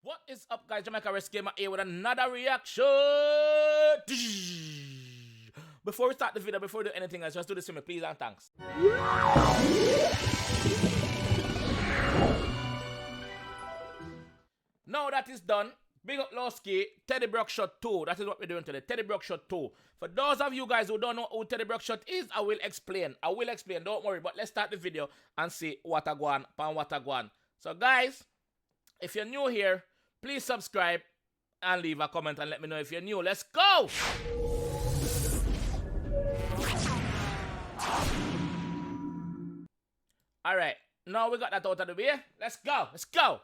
What is up, guys? JAMAICA'S Gamer here with another reaction. Before we start the video, before we do anything else, just do this for me, please and thanks. Now that is done, big up Loski, Bruckshot 2. That is what we're doing today, Bruckshot 2. For those of you guys who don't know who Bruckshot is, I will explain. Don't worry. But let's start the video and see what I go on, what I go on. So guys, if you're new here, please subscribe and leave a comment and let me know if you're new. Let's go! Alright, now we got that out of the way. Let's go, let's go!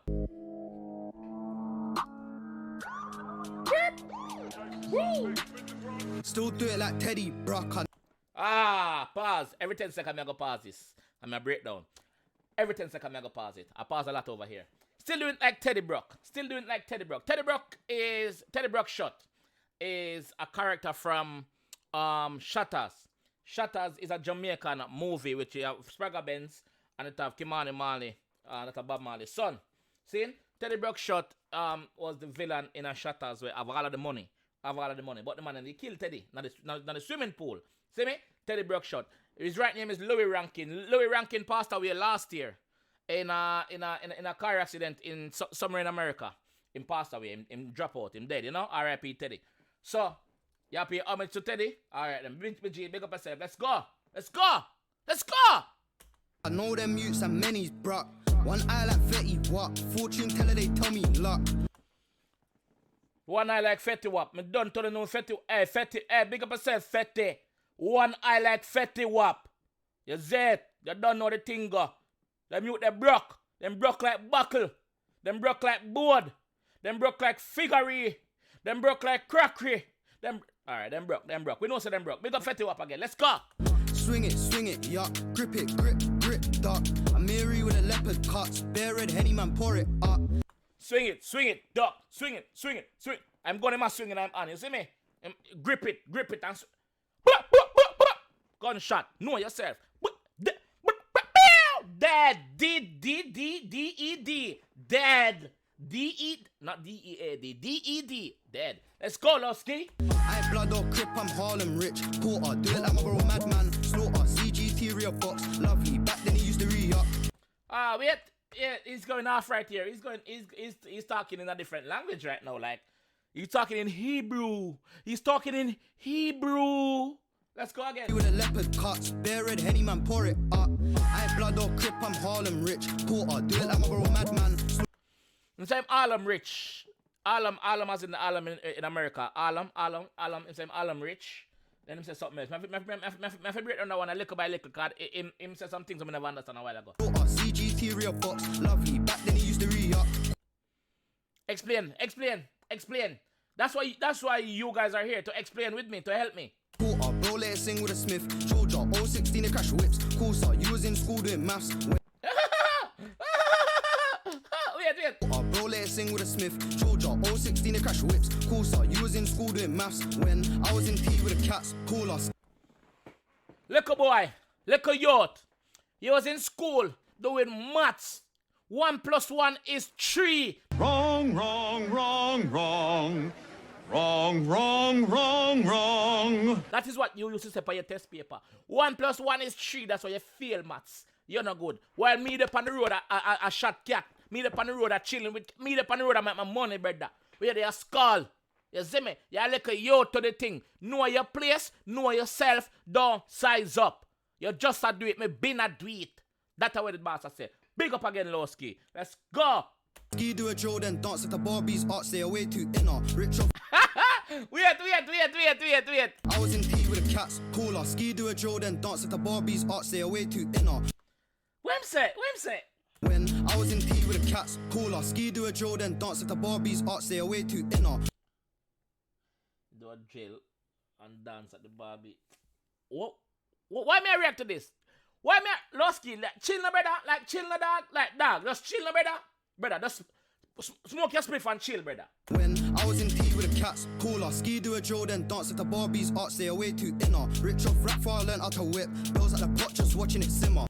Woo. Still do it like Teddy Bruckshot. Pause. Every 10 seconds I go pause this. I'm gonna break down. Every 10 seconds I go pause it. I pause a lot over here. Still doing like Teddy Bruck. Still doing like Teddy Bruck. Teddy Bruckshot is a character from Shutters. Shutters is a Jamaican movie which you have Spragga Benz and it have 𝐁𝐂𝐀𝐈𝐂𝐁𝐂𝐓𝐒 that's a Bob Marley's son. See? Teddy Bruckshot was the villain in a Shutters where have all of the money. But the man and he killed Teddy, not the swimming pool. See me? Teddy Bruckshot. His right name is Louis Rankin. Louis Rankin passed away last year in a car accident in somewhere in America. Him passed away. Him drop out. Him dead. You know. R.I.P. Teddy. So you pay homage to Teddy. All right then. Big up yourself. Let's go. Let's go. Let's go. I know them mutes and many's Bruck. One eye like 𝐉𝐀𝐌𝐀𝐈𝐂𝐀𝐿 what? Fortune teller they tell me luck. One eye like 𝐉𝐀𝐌𝐿𝐿 what? Me done telling you 𝐉𝐻𝐻. Big up yourself, 𝐉𝐻𝐻. One eye like 𝐉𝐻𝐻 what? You Z. You don't know the thing go. Them mute them broke. Them broke like buckle. Them broke like board. Them broke like figurine. Them broke like crockery. Them alright, them broke. We know so them broke. Big up 𝐉𝐻𝐻 up again. Let's go. Swing it, yuck. Grip it, grip, duck. I'm Mary with a leopard cuts. Bare red henny man, pour it up. Swing it, duck. Swing it. I'm going to my swing and I'm on. You see me? Grip it and gunshot. Know yourself. Dead. D-D-D-D-E-D. Dead. D-E, not D-E-A-D. D-E-D. Dead. Let's go, Loski. I ain't blood or crip, I'm Harlem rich. Porter, do it like my bro Madman. Slaughter, CGT real box. Lovely, back then he used to re-up. Wait. Yeah, he's going off right here. He's talking in a different language right now. Like, he's talking in Hebrew. Let's go again. With a leopard cuts, bare red henny man, pour it up. I ain't blood or crip, I'm Harlem rich. Porter, do it like my bro Madman. I'm saying Harlem rich. Harlem as in the Harlem in America. Harlem, I'm saying Harlem rich. Then him say something else. My favorite on that one, little by little, cause him say some things I never understand a while ago. CGT real box, lovely, back then he used to re-up. Explain. That's why you guys are here, to explain with me, to help me. Porter, bro, let it sing with a Smith. Georgia, 016, they crash whips. Cool, sir, you was in school doing maths. Wait. Bro, let it sing with a Smith. Georgia, 016, they crash whips. Cool, sir, you was in school doing maths. When I was in tea with the cats, call us. Little boy, little youth. He was in school doing maths. 1 + 1 is 3. Wrong. That is what you used to say on your test paper. 1 + 1 is 3. That's why you fail maths. You're not good. While me up on the road, I shot cat. Me up on the road, I chilling with. Me up on the road, I make my money, brother. Where they are skull. You see me? You like a yo to the thing. Know your place, know yourself, don't size up. You just a do it, me been a do it. That's what the boss say. Big up again, Loski. Let's go. Ski do a drill, then dance at the Barbie's art, stay away too inner. Rich off. Wait. I was in tea with the cats, call us. Ski do a drill, then dance at the Barbie's art, stay away too inner. What him say? When I was in tea with the cats, call us. Ski do a drill, then dance at the Barbie's art, stay away too inner. Do a drill and dance at the Barbie. Why may I react to this? Why me Loski, like chill no brother, like chill no dog, like dog, just chill no brother, just smoke your spliff and chill brother. When I was in tea with the cats, call us. Ski do a drill, then dance at the Barbie's art, stay away too inner. Rich off rap far, learn how to whip. Girls at the pot just watching it simmer.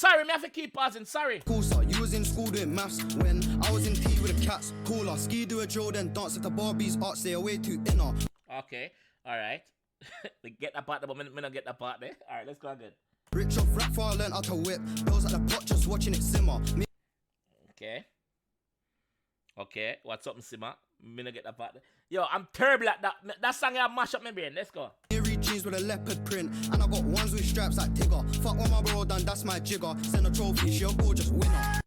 sorry, me have to keep pausing, sorry. Cool, sir, you was in school doing maths when I was in tea with the cats. Cooler, ski do a drill, then dance at the Barbie's art, stay away too inner. Okay, alright. Get that part, but me not get that part there. Alright, let's go again. Rich off rap for I learned how to whip. Bills at the pot just watching it simmer. Okay. Okay, what's up, Simmer? Me not get that part there. Yo, I'm terrible at that. That song I mash up my brain. Let's go. Eerie jeans with a leopard print, and I got ones with straps like Tigger. Fuck what my bro done, that's my jigger. Send a trophy, she a gorgeous winner.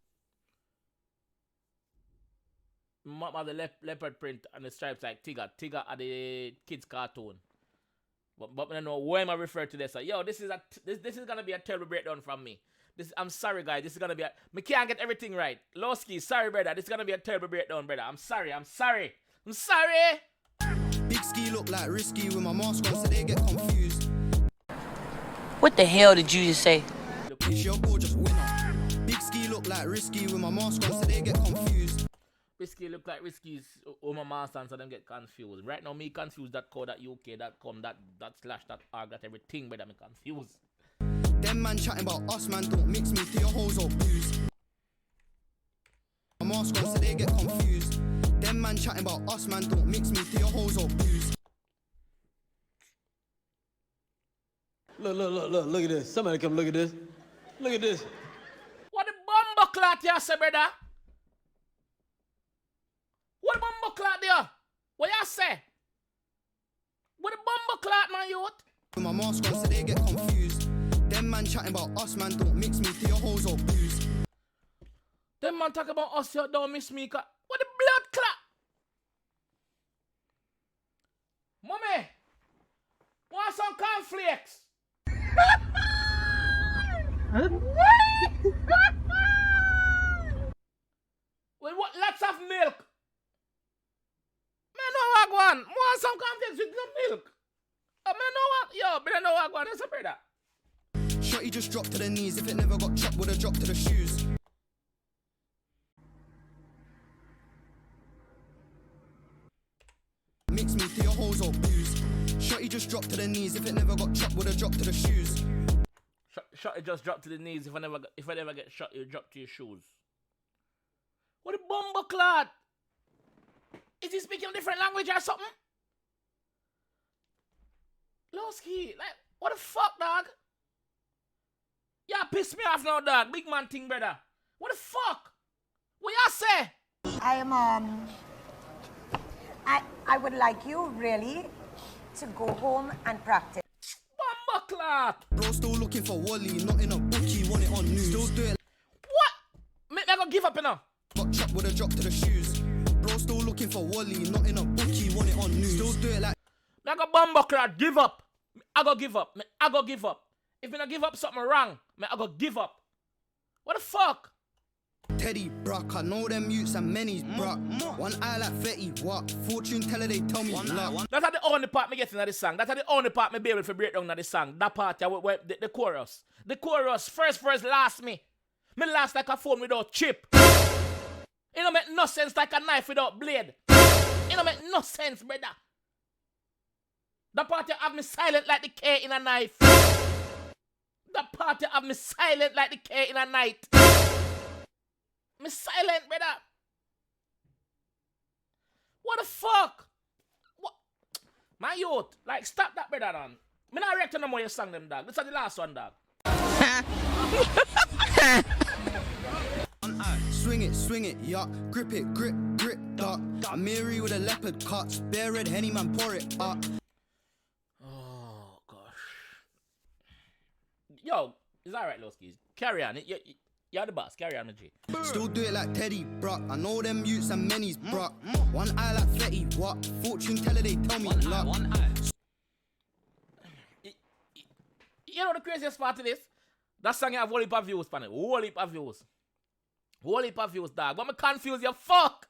Mama the leopard print and the stripes like Tigger. Tigger are the kids cartoon. But I don't know why am I referring to this. So, yo, this is gonna be a terrible breakdown from me. I'm sorry, guys. This is gonna be me can't get everything right. Loski, sorry, brother. This is gonna be a terrible breakdown, brother. I'm sorry. Big ski look like risky with my mask on, so they get confused. What the hell did you just say? She a gorgeous winner. Big ski look like risky with my mask on, so they get confused. Risky look like Risky's my master, so them get confused. Right now, me confused .co.uk.com, that slash, that arg, that everything, but I'm confused. Them man chatting about us, man, don't mix me to your hoes or booze. My mask on, so they get confused. Them man chatting about us, man, don't mix me to your hoes or booze. Look at this. Somebody come look at this. Look at this. What the bumbo clot you say, brother? What the bumbo clot there? What you say? What the bumbo clot, man, youth? With my mask on, so they get confused. Them man chatting about us, man, don't mix me to your hoes or booze. Them man talk about us, you don't miss me. What the blood clot? Mommy, want some cornflakes? With what? Lots of milk. Man, no what one. Want some cornflakes with some milk? Man, no what? Yo, but I know what one. That's a brother. Shotty just dropped to the knees. If it never got chopped, would have dropped to the shoes. Mix me to your hoes or booze. Shotty just dropped to the knees. If it never got chopped, would have dropped to the shoes. Shot just drop to the knees. If I never get shot, you drop to your shoes. What a bumbo clot! Is he speaking a different language or something? Loski, like, what the fuck, dog? Yeah, piss me off now, dog. Big man thing, brother. What the fuck? What y'all say? I would like you really to go home and practice. Bumbo clot! Bro still looking for Wally, not in a bookie, want it on news. Still do it. What? Me go give up, you know. Got chopped, would have dropped to the shoes. Bro still looking for Wally, not in a bookie, want it on news. Still do it like. Me go bumbo clot, give up. I go give up. I go give up. If me not give up something wrong, I go give up. What the fuck? Teddy Bruck, I know them youths and many's Bruck. One eye like Fetty, what? Fortune teller, they tell me luck. That's the only part me get in this song. That's the only part me be able to break down in this song. That part, the chorus. The chorus, first verse last me. Me last like a phone without chip. It don't make no sense like a knife without blade. It don't make no sense, brother. That part you have me silent like the K in a knife. That part you have me silent like the K in a night. Me silent, brother. What the fuck? What? My youth, like, stop that, brother, man. Me not react to no more you sang them, dog. This is the last one, dog. Swing it, yeah. Grip it, grip, duck. I'm Mary with a leopard cuts. Bare red Henny, man, pour it up. Oh, gosh. Yo, it's alright, Loski. Carry on. You're the boss. Carry on, my G. Still do it like Teddy Bruck. I know them youths and many's Bruck. One eye like Fetty, what? Fortune teller, they tell me luck. One eye. You know the craziest part of this? That song have whole heap of views, pan it. Whole heap of views. Whole heap of views, dog. But me confuse you, fuck.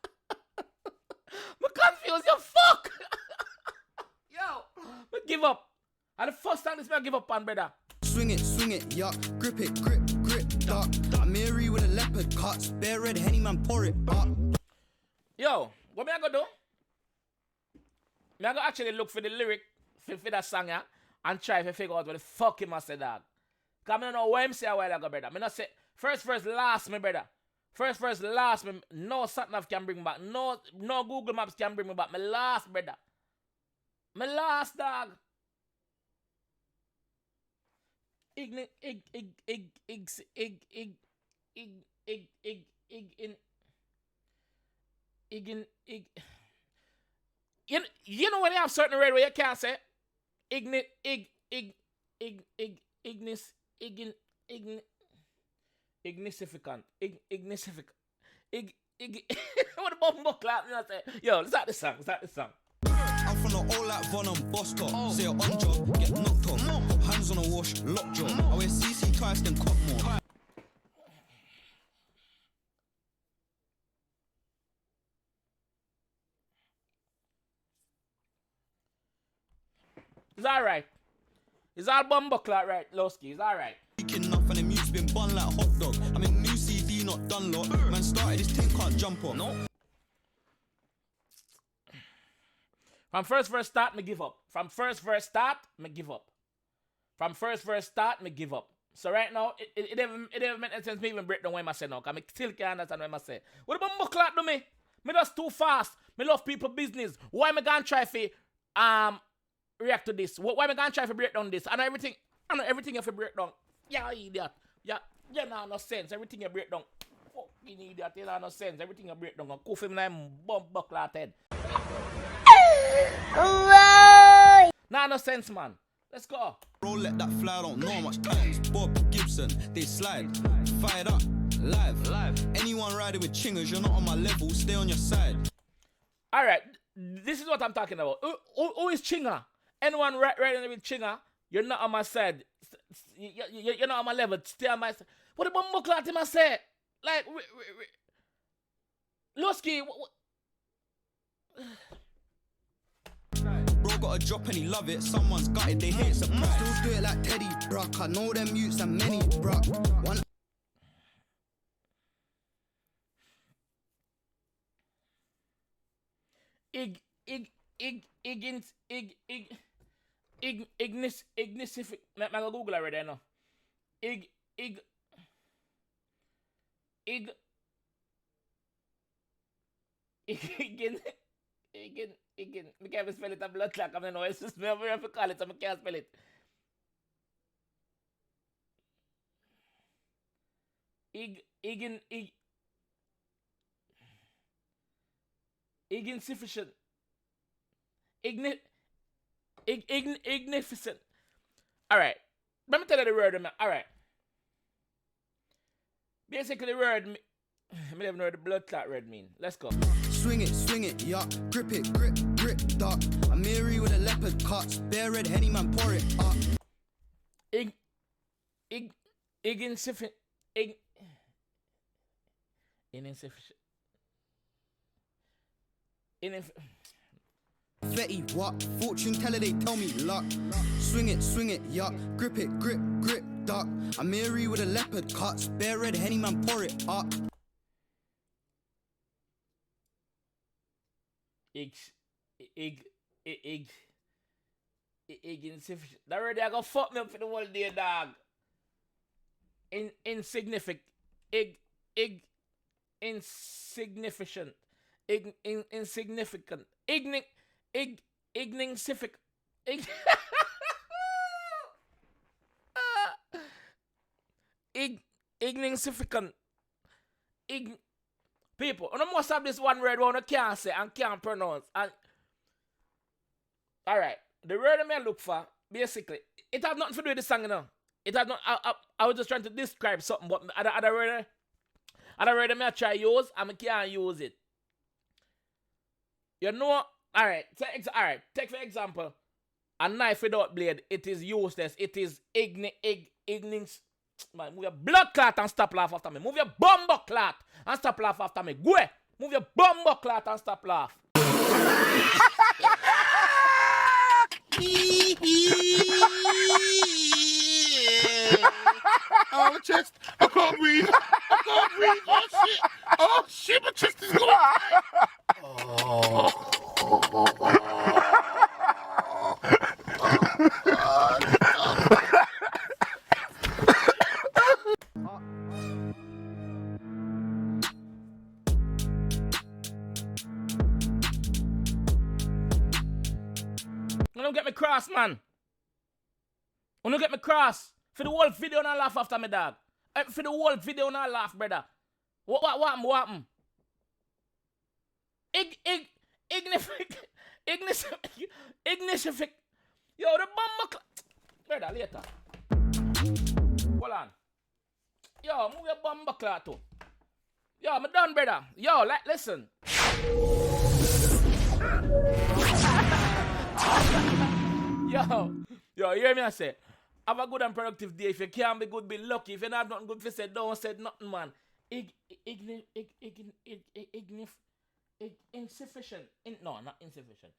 Me confuse you, fuck. Yo, me give up. And the first time this me I give up on, brother. Swing it, yeah. Grip it, grip, duck. I'm Mary with a leopard cuts. Bare red Henny, man, pour it up. Yo, what me I go do? Me I go actually look for the lyric for that song, yeah, and try to figure out what the fuck him must say, dog. Cause I don't know what him say a while ago, brother. Me not say, First verse last, my brother. First verse last, me. No sat-nav can bring me back. No Google Maps can bring me back. My last, brother. My last, dog. You know when you have certain word where you can't say ignificant. What about Bucklat? Yo, let's start this song. I'm from the old like Von and Bosco. Say you're on job, get knocked off. Put hands on a wash, lockjaw. I wear CC twice, then cop more. It's alright. It's all Bucklat, right, Loski? It's alright. Speaking enough and the mute's been bun like hot dog. I mean, new CD, not done lot. Man started, this thing can't jump on. No. From first verse start, me give up. From first verse start, me give up. From first verse start, me give up. So right now, it never make sense me even break down what I say now. Because I still can't understand what I say. What about Bucklat do me? Me just too fast. Me love people business. Why am I gonna try to react to this? Why am I gonna try to break down this? I know everything you have to break down. Yeah, idiot. Yeah, you know no sense. Everything you break down. Fucking idiot. You know no sense. Everything you break down. Cough him like Bucklat head. Nah, no sense, man. Let's go. Bro, let that fly, I don't know much times. Bob Gibson, they slide. Fired up, live. Anyone riding with chingers, you're not on my level, stay on your side. Alright, this is what I'm talking about. Who is Chinga? Anyone riding with Chinga, you're not on my side. You're not on my level, stay on my side. What about Bucklat him I say? Like, Loski, Bro got a drop and he love it. Someone's got it, they hate surprise. Still do it like Teddy, bruck. I know them mutes and many, bruck. One. Ignific. I'm gonna Google it right there now. Again, I can't spell it a blood clot. I don't know. It's just me have to call it, so I can't spell it. Insufficient. Ignificent. Alright. Let me tell you the word. Alright. Basically, the word. I don't know what the blood clot word mean. Let's go. Swing it, yuck. Grip it, grip, duck. I'm Mary with a leopard cuts. Bare red henny man, pour it up. Insufficient. Fetty, what? Fortune teller, they tell me luck. Swing it, yuck. Grip it, grip, duck. I'm Mary with a leopard cuts. Bare red henny man, pour it up. Insufficient. That already I gonna fuck me up for the whole day, dog. Insignificant. Insignificant. Insignificant. Ignific. Ignificant. People, you must have this one word one you can't say and can't pronounce. And alright, the word I look for, basically, it has nothing to do with the song, you know. It has not. I was just trying to describe something, but other word I try to use, and I can't use it. You know, alright, take for example, a knife without blade, it is useless. It is ignorance. Man, move your blood clot and stop laugh after me. Move your bumbo clot and stop laugh after me. Go ahead. Move your bumbo clot and stop laugh. Oh, my chest. I can't breathe. Oh, shit. My chest is going. don't get me cross, man. You don't get me cross. For the whole video, not laugh after me, dog. For the whole video, not laugh, brother. What happened? Ignific. Yo, the bomb. Brother, later. Hold on. Yo, move your bomb clock too. Yo, I'm done, brother. Yo, listen. Yo, hear me I say. Have a good and productive day. If you can't be good, be lucky. If you not have nothing good to say, don't say nothing, man. Insufficient. No, not insufficient.